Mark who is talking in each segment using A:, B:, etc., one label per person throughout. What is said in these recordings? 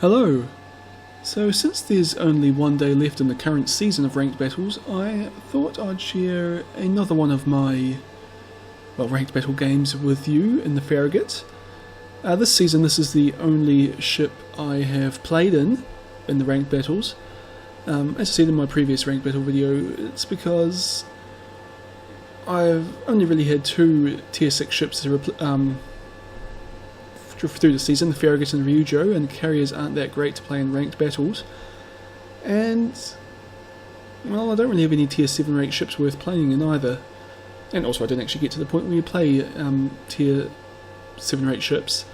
A: Hello! So since there's only one day left in the current season of ranked battles, I thought I'd share another one of my ranked battle games with you in the Farragut. This season this is the only ship I have played in the ranked battles. As I said in my previous ranked battle video, it's because I've only really had two tier 6 ships through the season, the Farragut and Ryujo, and carriers aren't that great to play in ranked battles. And, well, I don't really have any tier 7 or 8 ships worth playing in either. And also I didn't actually get to the point where you play tier 7 or 8 ships.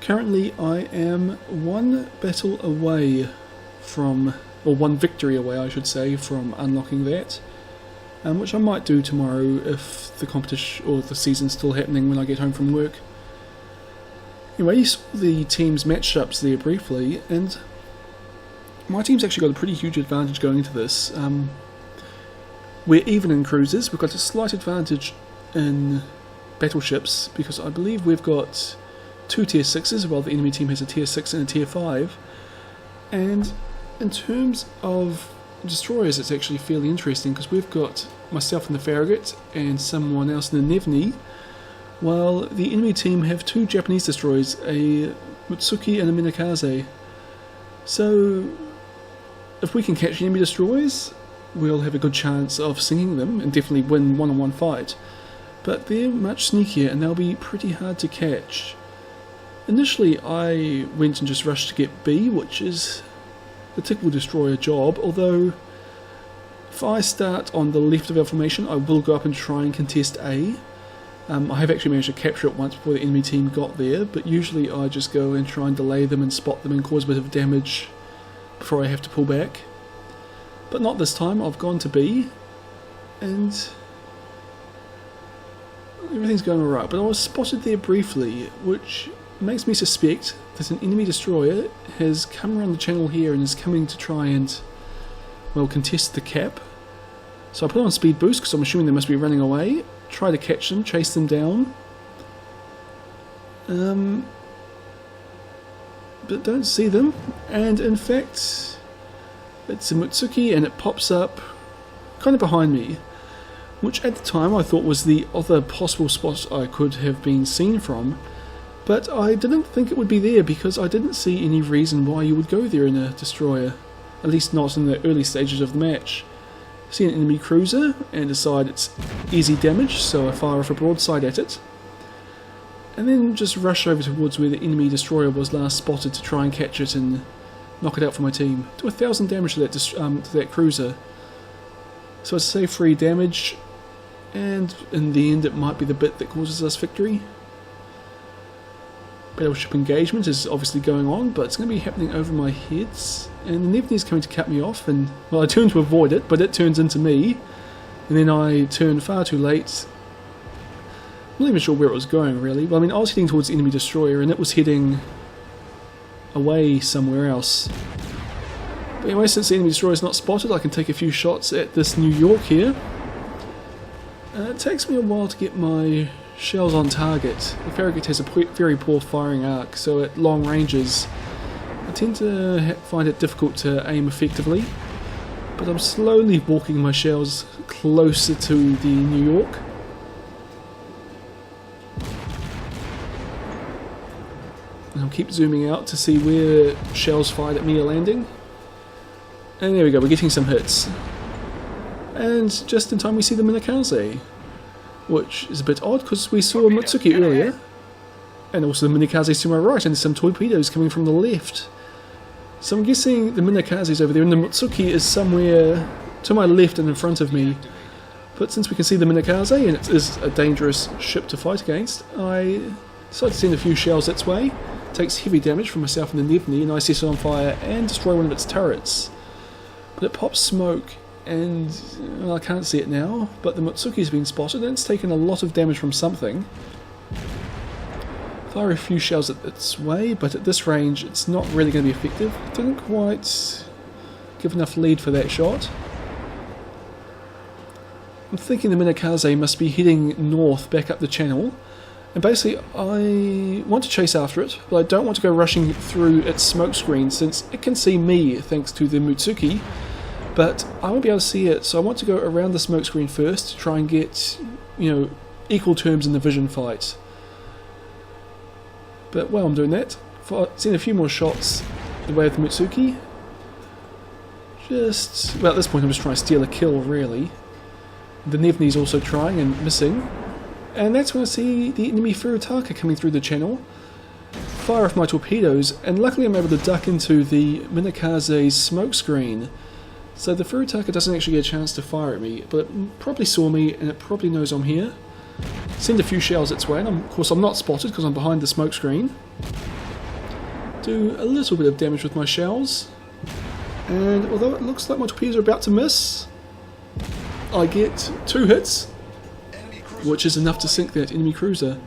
A: Currently I am one battle away from, or one victory away I should say, from unlocking that. Which I might do tomorrow if the competition or the season's still happening when I get home from work. Anyway, you saw the teams matchups there briefly, and my team's actually got a pretty huge advantage going into this. We're even in cruisers. We've got a slight advantage in battleships because I believe we've got two tier 6s while the enemy team has a tier 6 and a tier 5. And in terms of destroyers, it's actually fairly interesting because we've got myself in the Farragut and someone else in the Nevni, while the enemy team have two Japanese destroyers, a Mutsuki and a Minakaze. So if we can catch enemy destroyers, we'll have a good chance of sinking them and definitely win one-on-one fight. But they're much sneakier and they'll be pretty hard to catch. Initially I went and just rushed to get B, which is the typical destroyer job, although if I start on the left of our formation I will go up and try and contest A. I have actually managed to capture it once before the enemy team got there, but usually I just go and try and delay them and spot them and cause a bit of damage before I have to pull back. But not this time. I've gone to B and everything's going alright, but I was spotted there briefly, which makes me suspect that an enemy destroyer has come around the channel here and is coming to try and, well, contest the cap. So I put on speed boost because I'm assuming they must be running away. Try to catch them, chase them down. But don't see them. And in fact, it's a Mutsuki and it pops up kind of behind me, which at the time I thought was the other possible spot I could have been seen from. But I didn't think it would be there because I didn't see any reason why you would go there in a destroyer. At least not in the early stages of the match. See an enemy cruiser and decide it's easy damage, so I fire off a broadside at it. And then just rush over towards where the enemy destroyer was last spotted to try and catch it and knock it out for my team. Do 1,000 damage to that cruiser. So it's save free damage, and in the end it might be the bit that causes us victory. Battleship engagement is obviously going on, but it's going to be happening over my heads, and the Nevni is coming to cut me off, and well, I turn to avoid it, but it turns into me, and then I turn far too late. I'm not even sure where it was going really. Well, I mean, I was heading towards the enemy destroyer and it was heading away somewhere else. But anyway, since the enemy destroyer is not spotted, I can take a few shots at this New York here. It takes me a while to get my shells on target. The Farragut has a very poor firing arc, so at long ranges I tend to find it difficult to aim effectively, but I'm slowly walking my shells closer to the New York. And I'll keep zooming out to see where shells fired at me are landing. And there we go, we're getting some hits. And just in time we see the Minakaze, which is a bit odd because we saw Mutsuki earlier, and also the Minakaze to my right, and some torpedoes coming from the left. So I'm guessing the Minakaze is over there, and the Mutsuki is somewhere to my left and in front of me. But since we can see the Minakaze, and it is a dangerous ship to fight against, I decided to send a few shells its way. It takes heavy damage from myself and the Nevni, and I set it on fire and destroy one of its turrets. But it pops smoke, and well, I can't see it now, but the Mutsuki's been spotted and it's taken a lot of damage from something. Fire a few shells at its way, but at this range it's not really going to be effective. Didn't quite give enough lead for that shot. I'm thinking the Minakaze must be heading north back up the channel, And basically, I want to chase after it, but I don't want to go rushing through its smoke screen since it can see me thanks to the Mutsuki, but I won't be able to see it, so I want to go around the smoke screen first to try and get, equal terms in the vision fight. But while I'm doing that, I've seen a few more shots the way of the Mutsuki. Well, at this point I'm just trying to steal a kill, really. The Nevni's also trying and missing. And that's when I see the enemy Furutaka coming through the channel. Fire off my torpedoes, and luckily I'm able to duck into the Minakaze's smoke screen. So the Furutaka doesn't actually get a chance to fire at me, but it probably saw me and it probably knows I'm here. Send a few shells its way, and of course I'm not spotted because I'm behind the smoke screen. Do a little bit of damage with my shells. And although it looks like my torpedoes are about to miss, I get 2 hits, which is enough to sink that enemy cruiser.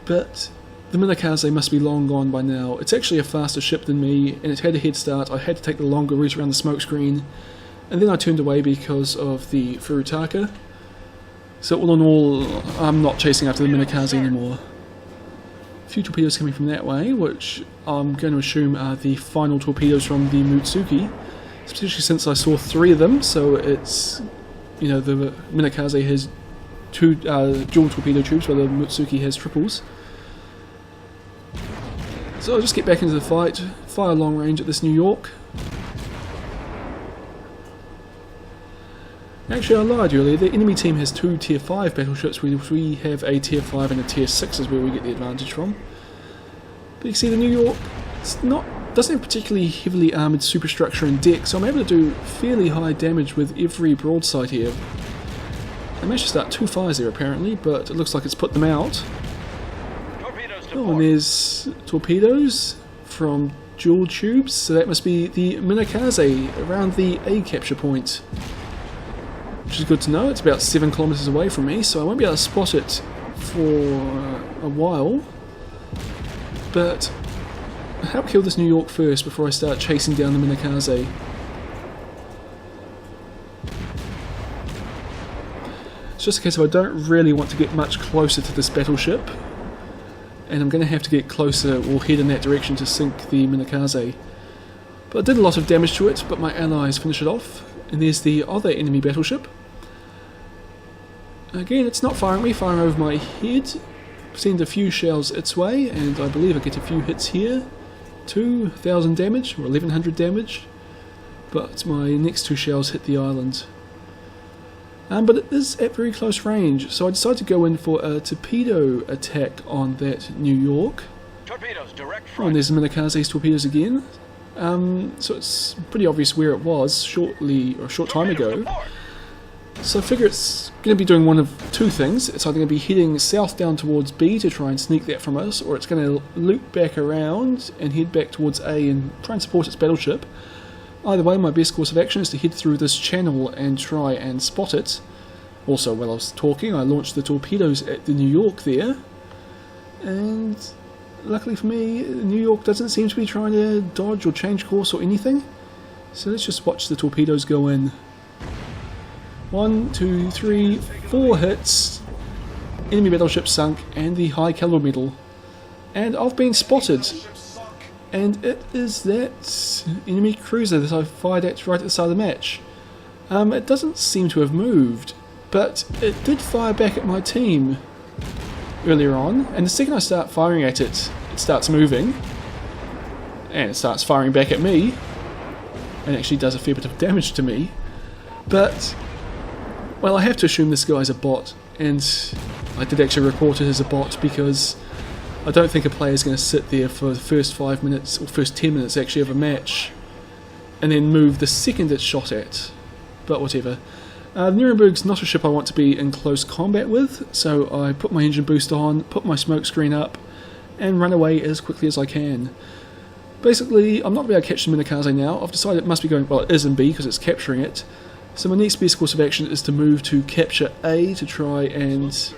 A: But the Minakaze must be long gone by now. It's actually a faster ship than me, and it had a head start. I had to take the longer route around the smoke screen, and then I turned away because of the Furutaka. So all in all, I'm not chasing after the Minakaze anymore. A few torpedoes coming from that way, which I'm going to assume are the final torpedoes from the Mutsuki, especially since I saw 3 of them, so it's, the Minakaze has 2 dual torpedo tubes while the Mutsuki has triples. So I'll just get back into the fight, fire long range at this New York. Actually, I lied earlier. The enemy team has 2 tier 5 battleships, whereas we have a tier 5 and a tier 6 is where we get the advantage from. But you can see the New York doesn't have particularly heavily armoured superstructure and deck, so I'm able to do fairly high damage with every broadside here. I managed to start 2 fires there apparently, but it looks like it's put them out. Oh, and there's torpedoes from dual tubes, so that must be the Minakaze around the A capture point. Which is good to know. It's about 7 kilometers away from me, so I won't be able to spot it for a while. But I'll help kill this New York first before I start chasing down the Minakaze. It's just a case of I don't really want to get much closer to this battleship, and I'm going to have to get closer or head in that direction to sink the Minakaze. But I did a lot of damage to it, but my allies finish it off. And there's the other enemy battleship. Again, it's not firing me, firing over my head. Send a few shells its way, and I believe I get a few hits here. 2,000 damage, or 1,100 damage. But my next 2 shells hit the island. But it is at very close range, so I decided to go in for a torpedo attack on that New York.
B: Torpedoes, direct front.
A: Oh, and there's the Minakaze's torpedoes again. So it's pretty obvious where it was a short time ago. So I figure it's going to be doing one of 2 things. It's either going to be heading south down towards B to try and sneak that from us, or it's going to loop back around and head back towards A and try and support its battleship. Either way, my best course of action is to head through this channel and try and spot it. Also, while I was talking, I launched the torpedoes at the New York there, and luckily for me, New York doesn't seem to be trying to dodge or change course or anything. So let's just watch the torpedoes go in. 1, 2, 3, 4 hits. Enemy battleship sunk, and the high caliber medal. And I've been spotted. And it is that enemy cruiser that I fired at right at the start of the match. It doesn't seem to have moved, but it did fire back at my team earlier on, and the second I start firing at it, it starts moving, and it starts firing back at me, and actually does a fair bit of damage to me. But, well, I have to assume this guy's a bot, and I did actually report it as a bot because I don't think a player is going to sit there for the first 5 minutes, or first 10 minutes actually of a match, and then move the second it's shot at. But whatever. Nuremberg's not a ship I want to be in close combat with, so I put my engine boost on, put my smoke screen up, and run away as quickly as I can. Basically, I'm not going to be able to catch the Minakaze now. I've decided it must be going, well, it is in B because it's capturing it. So my next best course of action is to move to capture A to try and,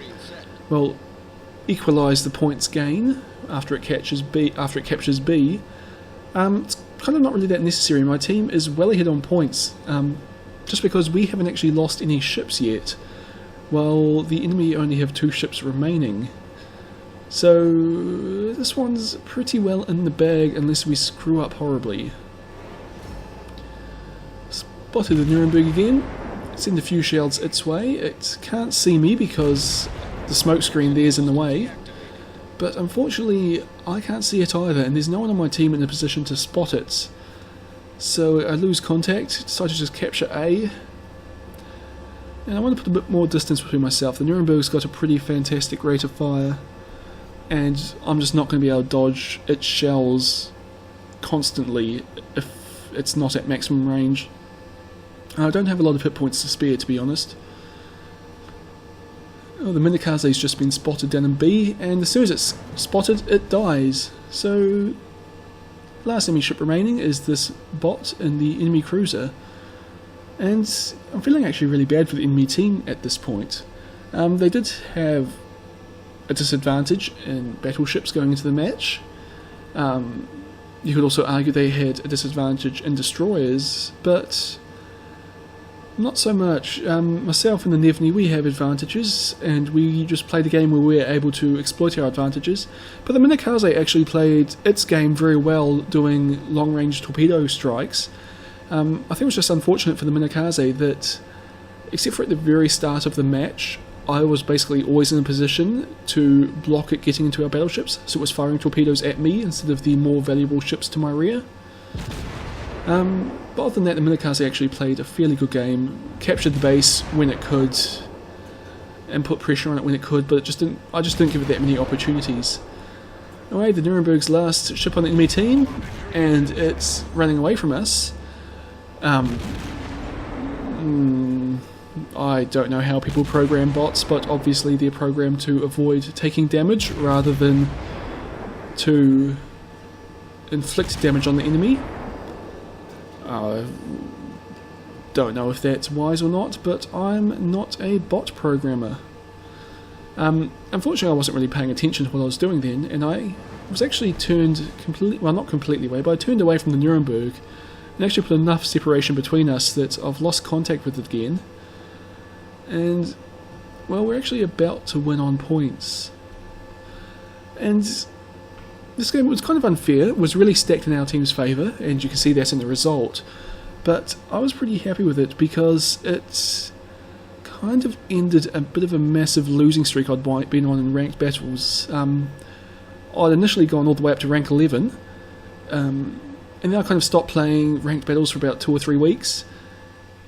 A: well, equalise the points gain after it captures B. It's kind of not really that necessary. My team is well ahead on points, just because we haven't actually lost any ships yet, while the enemy only have 2 ships remaining. So this one's pretty well in the bag unless we screw up horribly. Spotted the Nuremberg again. Send a few shells its way. It can't see me because the smoke screen there's in the way. But unfortunately I can't see it either, and there's no one on my team in a position to spot it. So I lose contact, decide to just capture A. And I want to put a bit more distance between myself. The Nuremberg's got a pretty fantastic rate of fire, and I'm just not going to be able to dodge its shells constantly if it's not at maximum range. I don't have a lot of hit points to spare, to be honest. Oh, the Minikaze's just been spotted down in B, and as soon as it's spotted, it dies. So, last enemy ship remaining is this bot in the enemy cruiser. And I'm feeling actually really bad for the enemy team at this point. They did have a disadvantage in battleships going into the match. You could also argue they had a disadvantage in destroyers, but not so much. Myself and the Nevny, we have advantages, and we just played a game where we're able to exploit our advantages. But the Minikaze actually played its game very well, doing long-range torpedo strikes. I think it was just unfortunate for the Minikaze that, except for at the very start of the match, I was basically always in a position to block it getting into our battleships, so it was firing torpedoes at me instead of the more valuable ships to my rear. But other than that, the Minikaze actually played a fairly good game, captured the base when it could, and put pressure on it when it could, but I just didn't give it that many opportunities. Anyway, the Nuremberg's last ship on the enemy team, and it's running away from us. I don't know how people program bots, but obviously they're programmed to avoid taking damage rather than to inflict damage on the enemy. Don't know if that's wise or not, but I'm not a bot programmer. Unfortunately I wasn't really paying attention to what I was doing then, and I was actually turned completely, well not completely away, but I turned away from the Nuremberg and actually put enough separation between us that I've lost contact with it again. And, well, we're actually about to win on points. And this game was kind of unfair, it was really stacked in our team's favour, and you can see that in the result. But I was pretty happy with it because it kind of ended a bit of a massive losing streak I'd been on in ranked battles. I'd initially gone all the way up to rank 11, and then I kind of stopped playing ranked battles for about 2 or 3 weeks,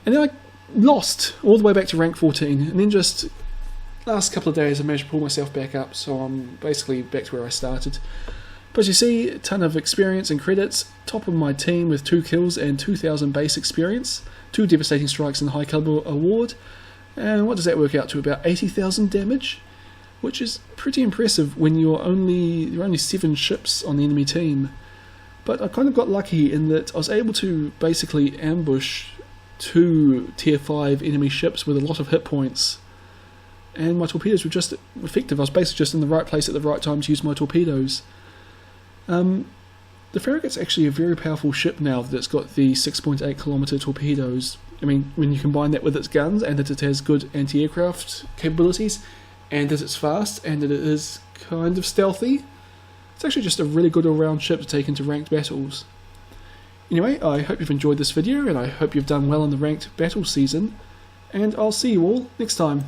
A: and then I lost all the way back to rank 14, and then just last couple of days I managed to pull myself back up, so I'm basically back to where I started. But you see, a ton of experience and credits, top of my team with 2 kills and 2,000 base experience, 2 devastating strikes and high caliber award, and what does that work out to? About 80,000 damage, which is pretty impressive when there are only 7 ships on the enemy team. But I kind of got lucky in that I was able to basically ambush 2 tier 5 enemy ships with a lot of hit points, and my torpedoes were just effective. I was basically just in the right place at the right time to use my torpedoes. The Farragut's actually a very powerful ship now that it's got the 6.8 kilometer torpedoes. I mean, when you combine that with its guns, and that it has good anti-aircraft capabilities, and that it's fast, and that it is kind of stealthy, it's actually just a really good all-round ship to take into ranked battles. Anyway, I hope you've enjoyed this video, and I hope you've done well in the ranked battle season, and I'll see you all next time.